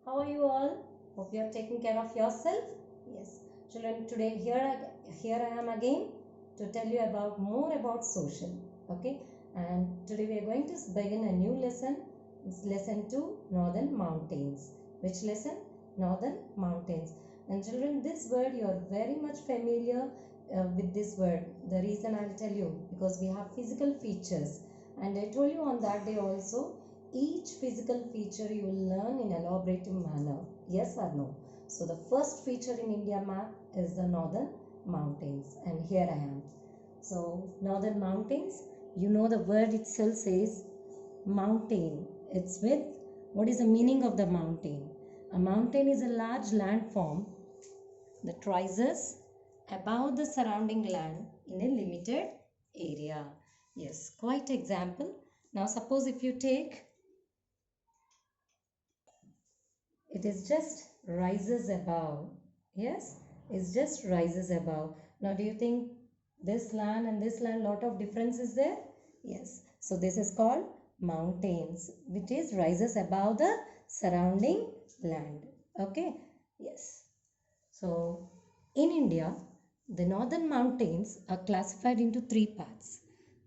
How are you all? Hope you are taking care of yourself. Yes, children. Today here I am again to tell you about more about social. Okay, and today we are going to begin a new lesson. It's lesson 2, Northern Mountains. Which lesson? Northern Mountains. And children, this word you are very much familiar with this word. The reason I'll tell you, because we have physical features, and I told you on that day also, each physical feature you will learn in elaborative manner. Yes or no? So the first feature in India map is the Northern Mountains, and here I am. So Northern Mountains, you know the word itself says mountain. It's with, what is the meaning of the mountain? A mountain is a large landform that rises above the surrounding land in a limited area. Yes, quite example. Now suppose if you take, it is just rises above. Yes, it's just rises above. Now do you think this land and this land, lot of difference is there? Yes, so this is called mountains, which is rises above the surrounding land. Okay, yes. So in India, the northern mountains are classified into three parts.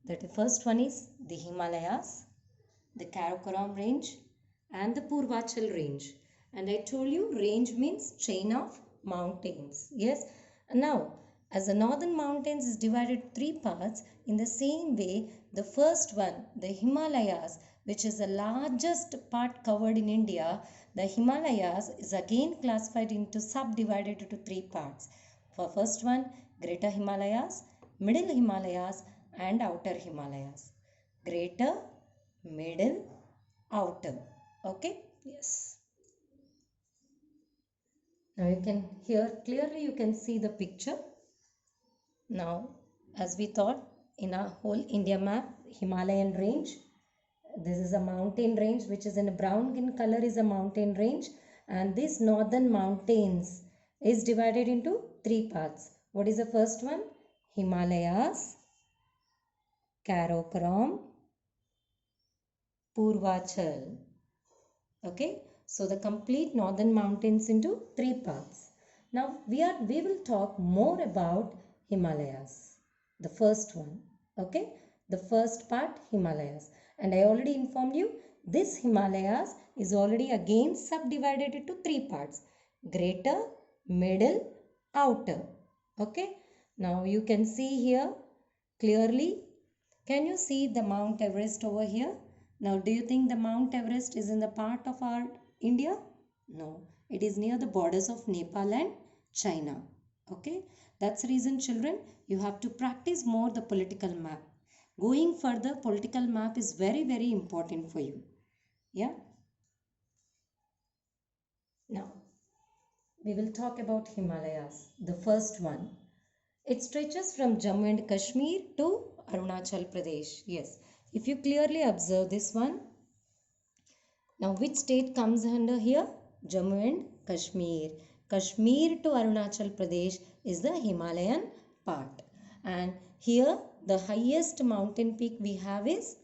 The first one is the Himalayas, the Karakoram range, and the Purvachal range. And I told you range means chain of mountains. Yes. Now, as the northern mountains is divided three parts, in the same way, the first one, the Himalayas, which is the largest part covered in India, the Himalayas is again classified into subdivided into three parts. For first one, Greater Himalayas, Middle Himalayas, and Outer Himalayas. Greater, middle, outer. Okay, yes. Now you can here clearly you can see the picture. Now as we thought, in our whole India map, Himalayan range, this is a mountain range which is in a brown in color, is a mountain range, and this northern mountains is divided into three parts. What is the first one? Himalayas, Karakoram, Purvachal. Okay, so the complete northern mountains into three parts. Now we will talk more about Himalayas, the first one. Okay, the first part, Himalayas, and I already informed you this Himalayas is already again subdivided into three parts: greater, middle, outer. Okay, now you can see here clearly. Can you see the Mount Everest over here? Now, do you think the Mount Everest is in the part of our India? No, it is near the borders of Nepal and China. Okay, that's the reason, children, you have to practice more the political map. Going further, political map is very, very important for you. Yeah. Now, we will talk about Himalayas. The first one. It stretches from Jammu and Kashmir to Arunachal Pradesh. Yes, if you clearly observe this one. Now, which state comes under here? Jammu and Kashmir. Kashmir to Arunachal Pradesh is the Himalayan part. And here the highest mountain peak we have is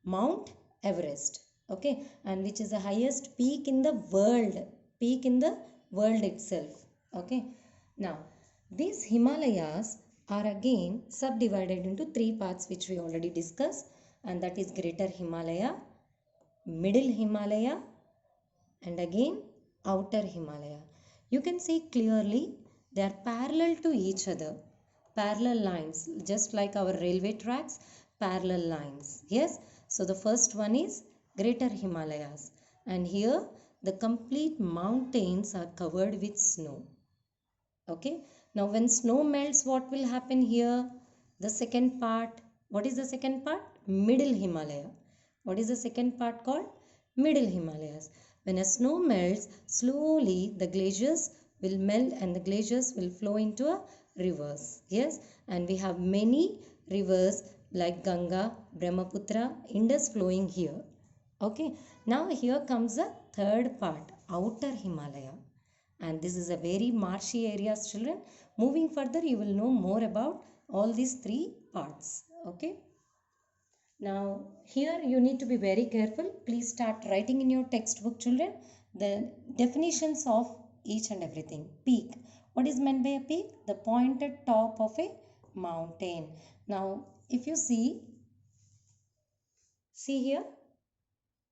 Mount Everest. Okay, and which is the highest peak in the world. Peak in the world itself. Okay, now these Himalayas are again subdivided into three parts, which we already discussed, and that is Greater Himalaya, Middle Himalaya, and again Outer Himalaya. You can see clearly they are parallel to each other. Parallel lines, just like our railway tracks, parallel lines. Yes, so the first one is Greater Himalayas, and here the complete mountains are covered with snow. Okay, now when snow melts, what will happen here? The second part, what is the second part? Middle Himalaya. What is the second part called? Middle Himalayas. When a snow melts, slowly the glaciers will melt and the glaciers will flow into a rivers. Yes, and we have many rivers like Ganga, Brahmaputra, Indus flowing here. Okay, now here comes the third part, Outer Himalaya, and this is a very marshy areas, children. Moving further, you will know more about all these three parts. Okay, now here you need to be very careful. Please start writing in your textbook, children. the definitions of each and everything. Peak. What is meant by a peak? The pointed top of a mountain. Now, if you see here,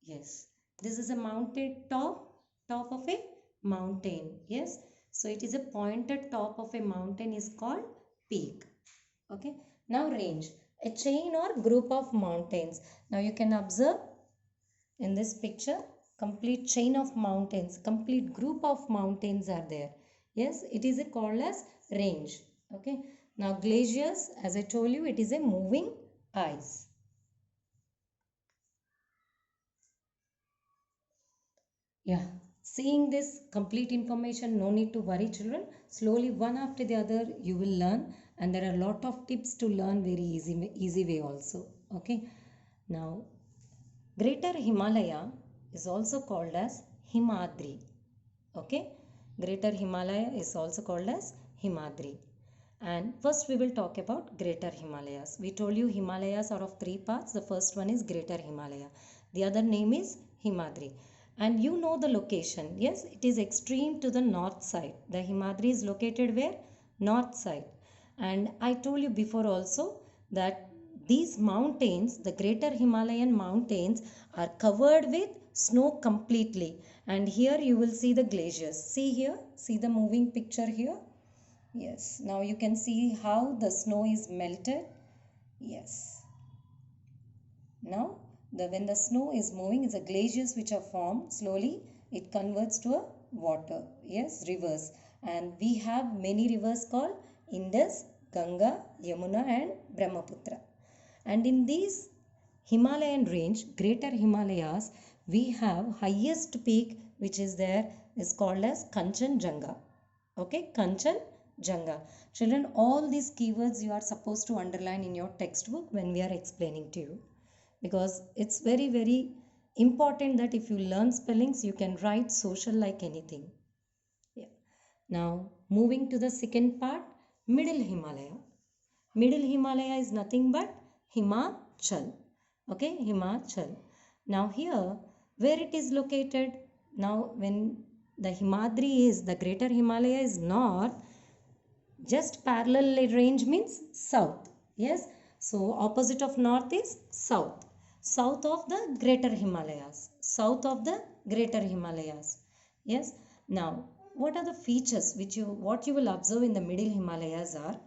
yes, this is a mounted top of a mountain. Yes, so it is a pointed top of a mountain is called peak. Okay, now range, a chain or group of mountains. Now you can observe in this picture, complete chain of mountains, complete group of mountains are there. Yes, it is called as range. Okay, now glaciers, as I told you, it is a moving ice. Yeah, seeing this complete information, no need to worry children. Slowly one after the other you will learn, and there are a lot of tips to learn very easy way also. Okay, now Greater Himalaya is also called as Himadri. Okay, Greater Himalaya is also called as Himadri. And first we will talk about Greater Himalayas. We told you Himalayas are of three parts. The first one is Greater Himalaya. The other name is Himadri. And you know the location. Yes, it is extreme to the north side. The Himadri is located where? North side. And I told you before also that these mountains, the Greater Himalayan mountains, are covered with snow completely. And here you will see the glaciers. See here, see the moving picture here. Yes, now you can see how the snow is melted. Yes. Now, when the snow is moving, it's the glaciers which are formed. Slowly, it converts to a water. Yes, rivers. And we have many rivers called Indus, Ganga, Yamuna and Brahmaputra. And in these Himalayan range, Greater Himalayas, we have highest peak which is there is called as Kanchenjunga. Okay, Kanchenjunga. Children, all these keywords you are supposed to underline in your textbook when we are explaining to you, because it's very important that if you learn spellings you can write social like anything. Yeah. Now moving to the second part, Middle Himalaya. Middle Himalaya is nothing but Himachal. Okay, Himachal. Now here where it is located, now when the Himadri is, the Greater Himalaya is north, just parallel range means south. Yes, so opposite of north is south. South of the Greater Himalayas. South of the Greater Himalayas. Yes. Now, what are the features which what you will observe in the Middle Himalayas are,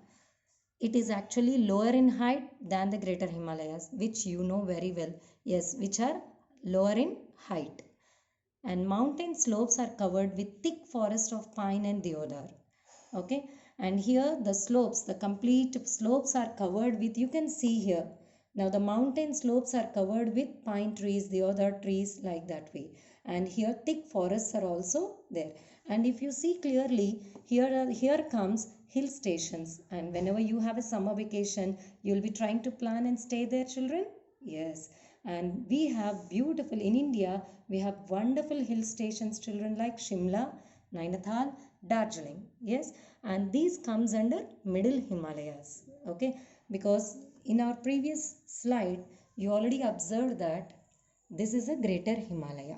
it is actually lower in height than the Greater Himalayas, which you know very well. Yes, which are lower in height. And mountain slopes are covered with thick forest of pine and deodar. Okay, and here the slopes, the complete slopes are covered with, you can see here. Now the mountain slopes are covered with pine trees, deodar trees, like that way. And here thick forests are also there. And if you see clearly, here comes hill stations. And whenever you have a summer vacation, you will be trying to plan and stay there, children. Yes. And we have beautiful, in India, we have wonderful hill stations, children, like Shimla, Nainital, Darjeeling. Yes, and these comes under Middle Himalayas. Okay, because in our previous slide you already observed that this is a Greater Himalaya.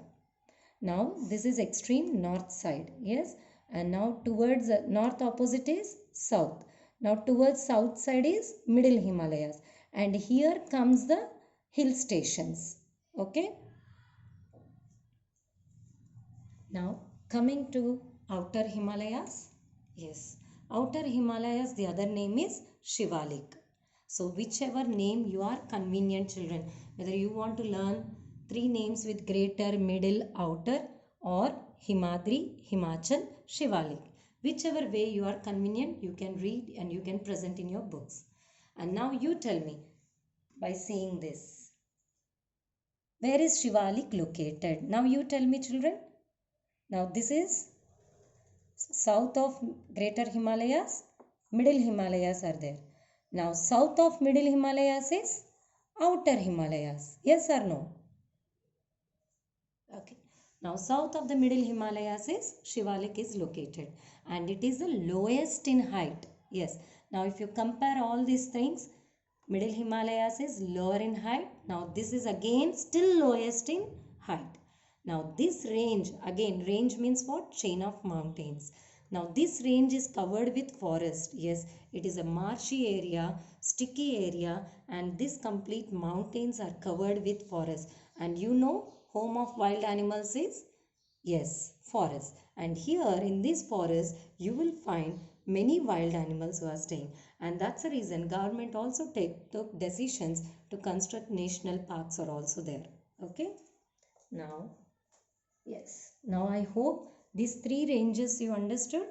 Now this is extreme north side. Yes, and now towards north opposite is south. Now towards south side is Middle Himalayas, and here comes the hill stations. Okay. Now coming to outer Himalayas. Yes, outer Himalayas, the other name is Shivalik. So whichever name you are convenient, children, whether you want to learn three names with greater, middle, outer, or Himadri, Himachal, Shivalik. Whichever way you are convenient, you can read and you can present in your books. And now you tell me by seeing this, where is Shivalik located? Now you tell me, children. Now this is south of Greater Himalayas, Middle Himalayas are there. Now south of Middle Himalayas is Outer Himalayas. Yes or no? Okay. Now south of the Middle Himalayas is Shivalik is located, and it is the lowest in height. Yes. Now if you compare all these things, Middle Himalayas is lower in height. Now this is again still lowest in height. Now this range, again range means what? Chain of mountains. Now this range is covered with forest. Yes, it is a marshy area, sticky area, and this complete mountains are covered with forest. And you know, home of wild animals is? Yes, forest. And here in this forest, you will find many wild animals who are staying. And that's the reason government also took decisions to construct national parks are also there. Okay. Now, yes. Now I hope these three ranges you understood.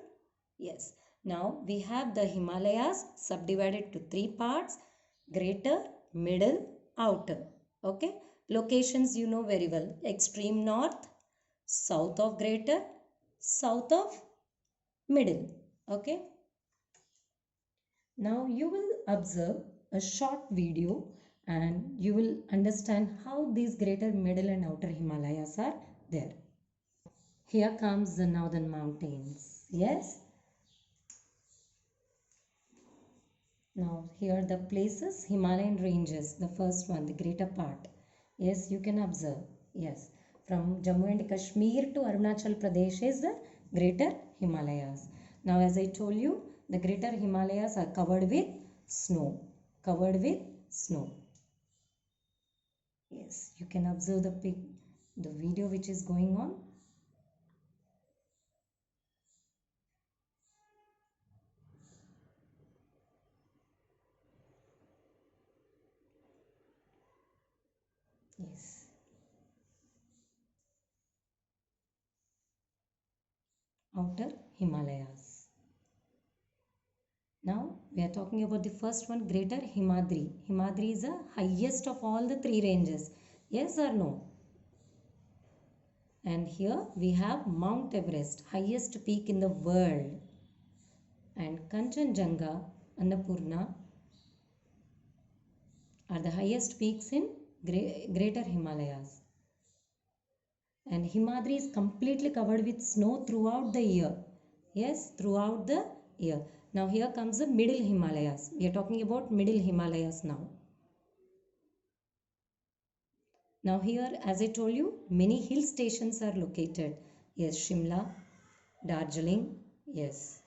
Yes. Now we have the Himalayas subdivided to three parts: greater, middle, outer. Okay. Locations you know very well: extreme north, south of greater, south of middle. Okay. Now you will observe a short video and you will understand how these greater, middle and outer Himalayas are there. Here comes the northern mountains. Yes. Now here the places, Himalayan ranges, the first one, the greater part. Yes, you can observe. Yes, from Jammu and Kashmir to Arunachal Pradesh is the greater Himalayas. Now as I told you, the greater Himalayas are covered with snow. Covered with snow. Yes, you can observe the video which is going on. Yes. Outer Himalayas. Now we are talking about the first one, greater Himadri. Himadri is the highest of all the three ranges. Yes or no? And here we have Mount Everest, highest peak in the world. And Kanchenjunga, Annapurna are the highest peaks in greater Himalayas. And Himadri is completely covered with snow throughout the year. Yes, throughout the year. Now here comes the middle Himalayas. We are talking about middle Himalayas now. Now here, as I told you, many hill stations are located. Yes, Shimla, Darjeeling, yes.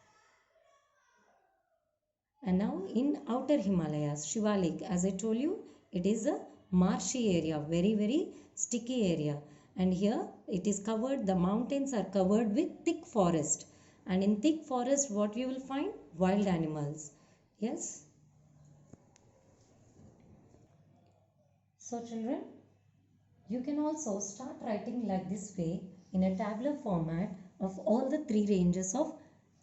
And now in outer Himalayas, Shivalik, as I told you, it is a marshy area, very, very sticky area. And here it is covered, the mountains are covered with thick forest. And in thick forest, what you will find? Wild animals. Yes. So children, you can also start writing like this way in a tabular format of all the three ranges of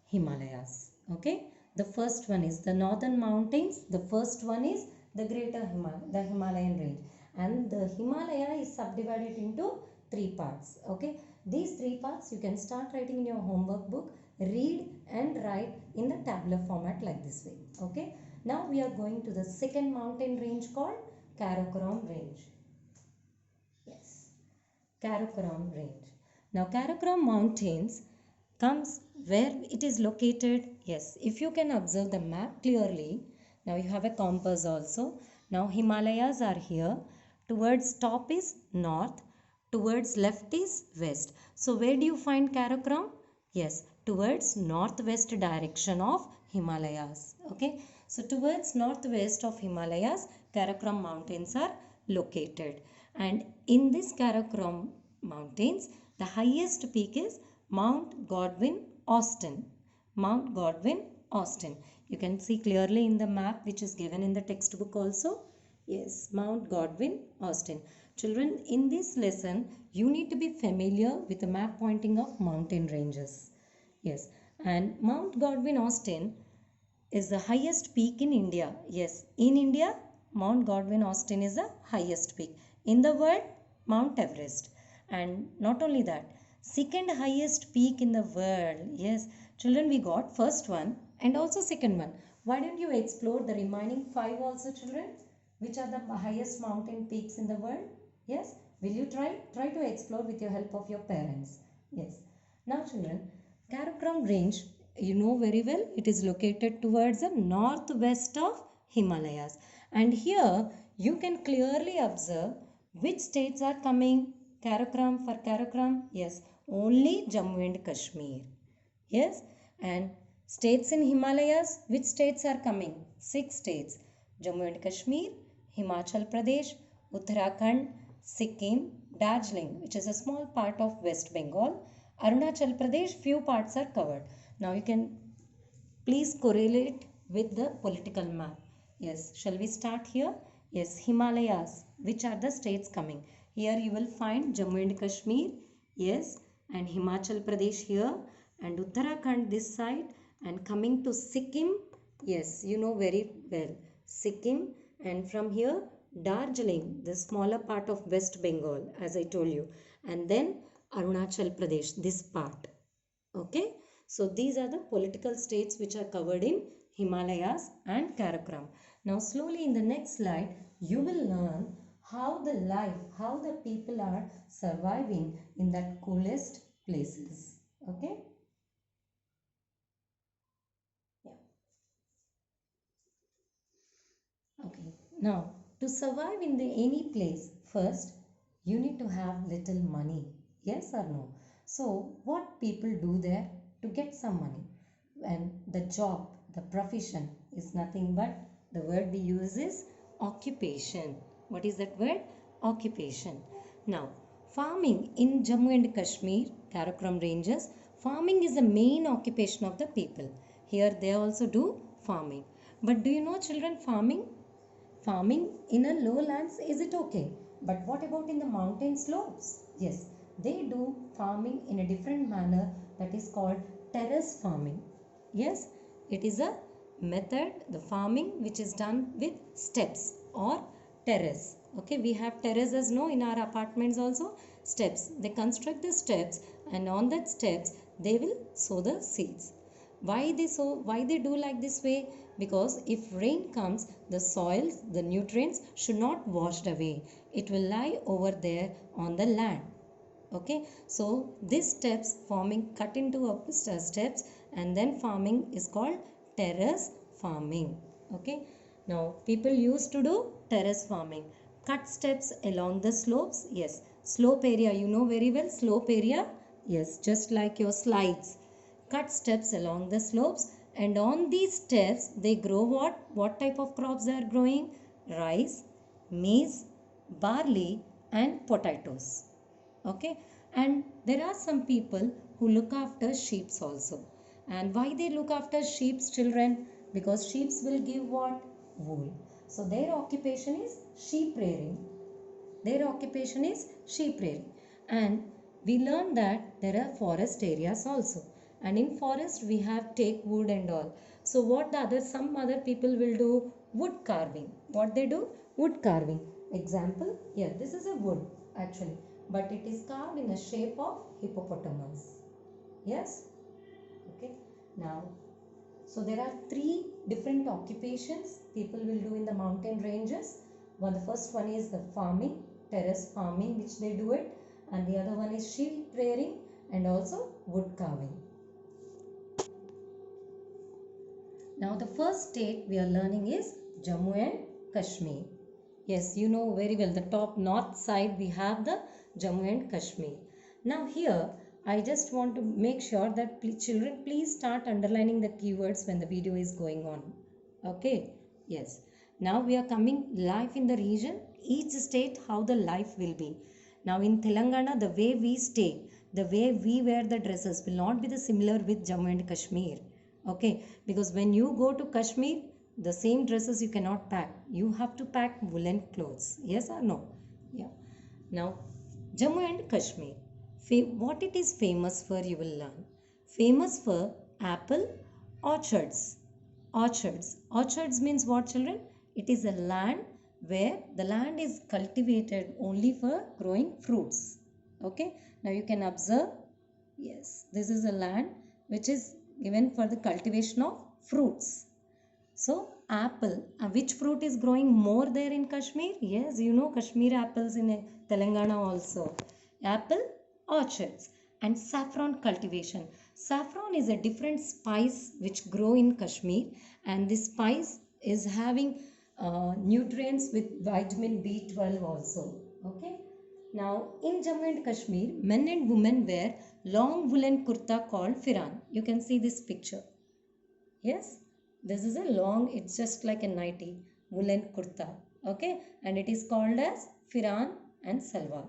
Himalayas. Okay. The first one is the northern mountains. The first one is the greater the Himalayan range. And the Himalaya is subdivided into three parts. Okay. These three parts you can start writing in your homework book. Read and write in the tabular format like this way. Okay. Now we are going to the second mountain range called Karakoram range. Yes, Karakoram range. Now Karakoram mountains comes where it is located. Yes, if you can observe the map clearly. Now you have a compass also. Now Himalayas are here. Towards top is north. Towards left is west. So where do you find Karakoram? Yes, towards northwest direction of Himalayas. Okay. So towards northwest of Himalayas, Karakoram mountains are located. And in this Karakoram mountains, the highest peak is Mount Godwin Austen. Mount Godwin Austen. You can see clearly in the map which is given in the textbook also. Yes, Mount Godwin Austen. Children, in this lesson, you need to be familiar with the map pointing of mountain ranges. Yes, and Mount Godwin Austen is the highest peak in India. Yes, in India, Mount Godwin Austen is the highest peak. In the world, Mount Everest. And not only that, second highest peak in the world. Yes, children, we got first one and also second one. Why don't you explore the remaining five also, children? Which are the highest mountain peaks in the world? Yes, will you try? Try to explore with your help of your parents. Yes. Now, children, Karakoram range, you know very well, it is located towards the northwest of Himalayas. And here you can clearly observe which states are coming. Karakoram, for Karakoram, yes, only Jammu and Kashmir. Yes, and states in Himalayas, which states are coming? 6 states: Jammu and Kashmir, Himachal Pradesh, Uttarakhand, Sikkim, Darjeeling, which is a small part of West Bengal, Arunachal Pradesh, few parts are covered. Now you can please correlate with the political map. Yes, shall we start here? Yes, Himalayas. Which are the states coming? Here you will find Jammu and Kashmir. Yes, and Himachal Pradesh here, and Uttarakhand this side, and coming to Sikkim. Yes, you know very well. Sikkim, and from here Darjeeling, the smaller part of West Bengal, as I told you, and then Arunachal Pradesh, this part. Okay, so these are the political states which are covered in Himalayas and Karakoram. Now slowly in the next slide you will learn how the life, how the people are surviving in that coolest places. Okay. Yeah. Okay. Now to survive in the any place, first you need to have little money. Yes or no? So what people do there to get some money? And the job, the profession is nothing but the word we use is occupation. What is that word? Occupation. Now, farming in Jammu and Kashmir, Karakoram ranges, farming is the main occupation of the people. Here they also do farming. But do you know children, farming in a lowlands, is it okay? But what about in the mountain slopes? Yes, they do farming in a different manner, that is called terrace farming. Yes, it is a method, the farming which is done with steps or terrace. Okay, we have terraces no in our apartments also. Steps, they construct the steps, and on that steps they will sow the seeds. Why they do like this way? Because if rain comes, the soils, the nutrients should not washed away, it will lie over there on the land. Okay, so these steps farming cut into steps, and then farming is called terrace farming. Okay, now people used to do terrace farming, cut steps along the slopes. Yes, slope area, you know very well slope area. Yes, just like your slides, cut steps along the slopes, and on these steps they grow what type of crops they are growing? Rice, maize, barley, and potatoes. Okay, and there are some people who look after sheep also. And why they look after sheep's children? Because sheep will give what? Wool. So their occupation is sheep rearing. Their occupation is sheep rearing. And we learn that there are forest areas also, and in forest we have take wood and all. So what the other some other people will do? Wood carving. What they do? Wood carving. Example, here this is a wood actually, but it is carved in the shape of hippopotamus. Yes. Okay, now so there are three different occupations people will do in the mountain ranges. One, the first one is the farming, terrace farming, which they do it, and the other one is sheep rearing and also wood carving. Now the first state we are learning is Jammu and Kashmir. Yes, you know very well, the top north side we have the Jammu and Kashmir. Now here I just want to make sure that children please start underlining the keywords when the video is going on. Okay, yes. Now we are coming life in the region, each state how the life will be. Now in Telangana, the way we stay, the way we wear the dresses will not be the similar with Jammu and Kashmir. Okay, because when you go to Kashmir, the same dresses you cannot pack. You have to pack woolen clothes. Yes or no? Yeah. Now, Jammu and Kashmir. What it is famous for, you will learn. Famous for apple orchards. Orchards. Orchards means what, children? It is a land where the land is cultivated only for growing fruits. Okay. Now you can observe. Yes, this is a land which is given for the cultivation of fruits. So apple, which fruit is growing more there in Kashmir? Yes, you know Kashmir apples in Telangana also. Apple orchards and saffron cultivation. Saffron is a different spice which grow in Kashmir, and this spice is having nutrients with vitamin B12 also. Okay. Now, in Jammu and Kashmir, men and women wear long woolen kurta called firan. You can see this picture. Yes, this is a long, it's just like a nightie, woolen kurta. Okay, and it is called as firan and salwar.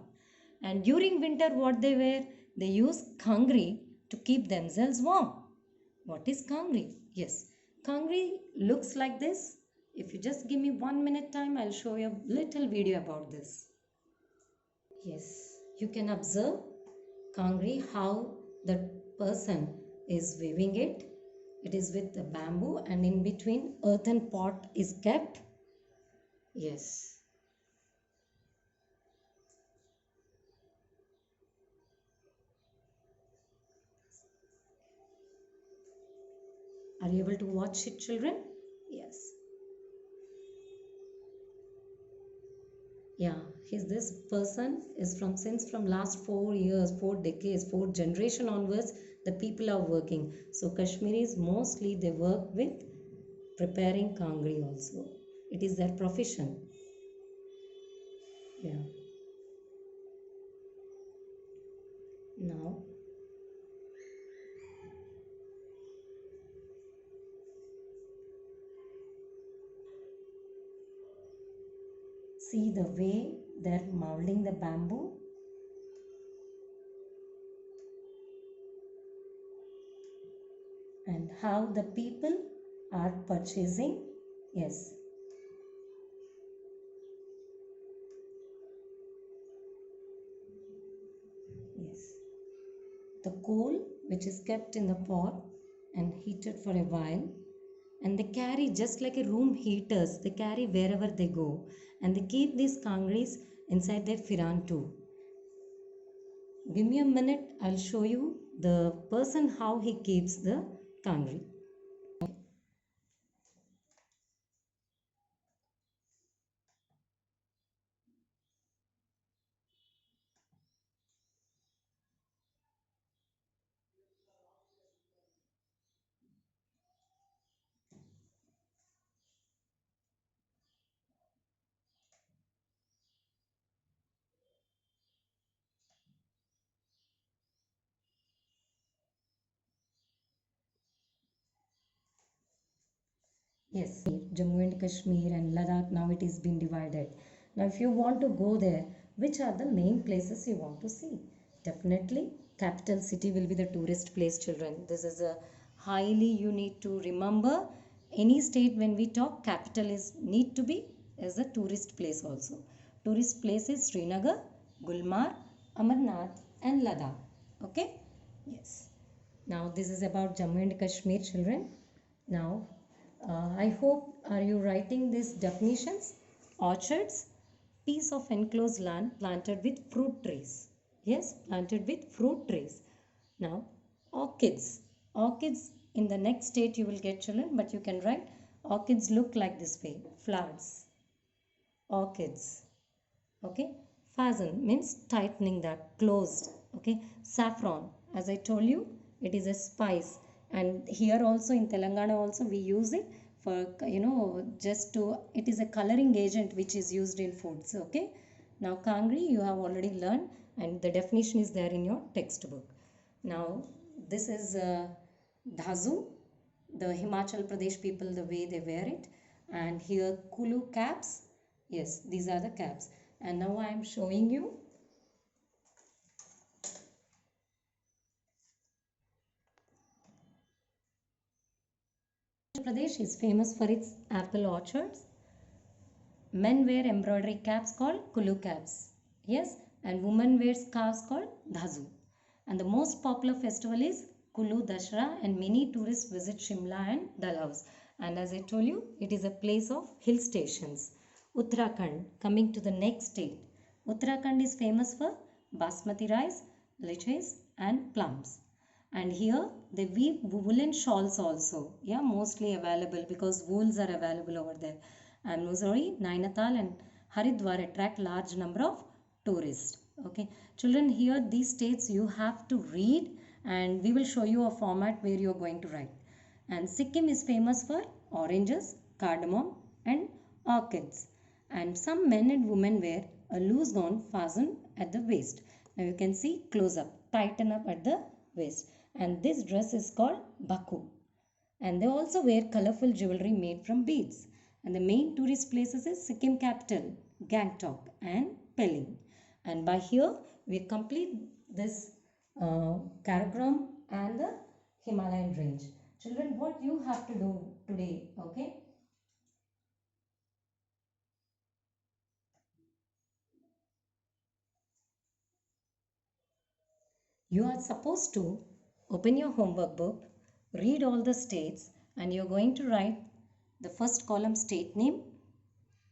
And during winter, what they wear? They use kangri to keep themselves warm. What is kangri? Yes, kangri looks like this. If you just give me 1 minute time, I'll show you a little video about this. Yes, you can observe kangri how the person is weaving it. It is with the bamboo and in between earthen pot is kept. Yes. Are you able to watch it, children? Yes. Yeah, this person is from since from last 4 years, 4 decades, 4 generation onwards, the people are working. So Kashmiris mostly they work with preparing kangri also. It is their profession. Yeah. Now see the way they're molding the bamboo. And how the people are purchasing. Yes. Yes. The coal which is kept in the pot and heated for a while, and they carry just like a room heaters, they carry wherever they go, and they keep these kangris inside their firan too. Give me a minute, I'll show you the person how he keeps the kangri. Yes, Jammu and Kashmir and Ladakh, now it is been divided. Now, if you want to go there, which are the main places you want to see? Definitely, capital city will be the tourist place, children. This is a highly you need to remember. Any state when we talk, capital is need to be as a tourist place also. Tourist places Srinagar, Gulmarg, Amarnath, and Ladakh. Okay? Yes. Now, this is about Jammu and Kashmir, children. Now, I hope are you writing these definitions? Orchards, piece of enclosed land planted with fruit trees. Yes, planted with fruit trees. Now, orchids. Orchids in the next state you will get, children, but you can write orchids look like this way. Flowers. Orchids. Okay. Fasten means tightening that, closed. Okay. Saffron, as I told you, it is a spice, and here also in Telangana also we use it for just to, it is a coloring agent which is used in foods. Okay. Now kangri you have already learned and the definition is there in your textbook. Now this is dhazu, the Himachal Pradesh people, the way they wear it, and here kulu caps. Yes, these are the caps. And now I am showing you Pradesh is famous for its apple orchards. Men wear embroidery caps called kulu caps. Yes, and women wear scarves called dhazu. And the most popular festival is Kulu Dashra, and many tourists visit Shimla and Dalhouse. And as I told you, it is a place of hill stations. Uttarakhand, coming to the next state. Uttarakhand is famous for basmati rice, lichis and plums. And here they weave woolen shawls also. Yeah, mostly available because wools are available over there. And Mussoorie, Nainital and Haridwar attract large number of tourists. Okay, children, here these states you have to read, and we will show you a format where you are going to write. And Sikkim is famous for oranges, cardamom and orchids. And some men and women wear a loose gown fastened at the waist. Now you can see close up, tighten up at the waist. And this dress is called Baku. And they also wear colorful jewelry made from beads. And the main tourist places is Sikkim capital, Gangtok and Pelling. And by here we complete this Karakoram and the Himalayan range. Children, what you have to do today, okay? You are supposed to open your homework book, read all the states, and you're going to write the first column state name,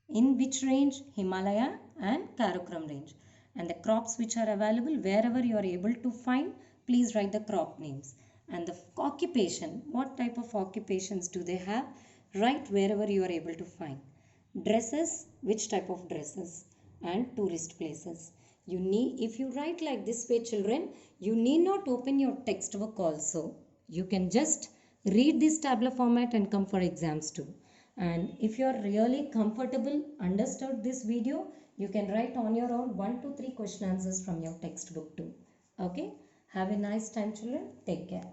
in which range, Himalaya and Karakoram range, and the crops which are available wherever you are able to find, please write the crop names. And the occupation, what type of occupations do they have, write wherever you are able to find. Dresses, which type of dresses, and tourist places. You need, if you write like this way, children, you need not open your textbook also. You can just read this tabular format and come for exams too. And if you are really comfortable, understood this video, you can write on your own 1 to 3 question answers from your textbook too. Okay. Have a nice time, children. Take care.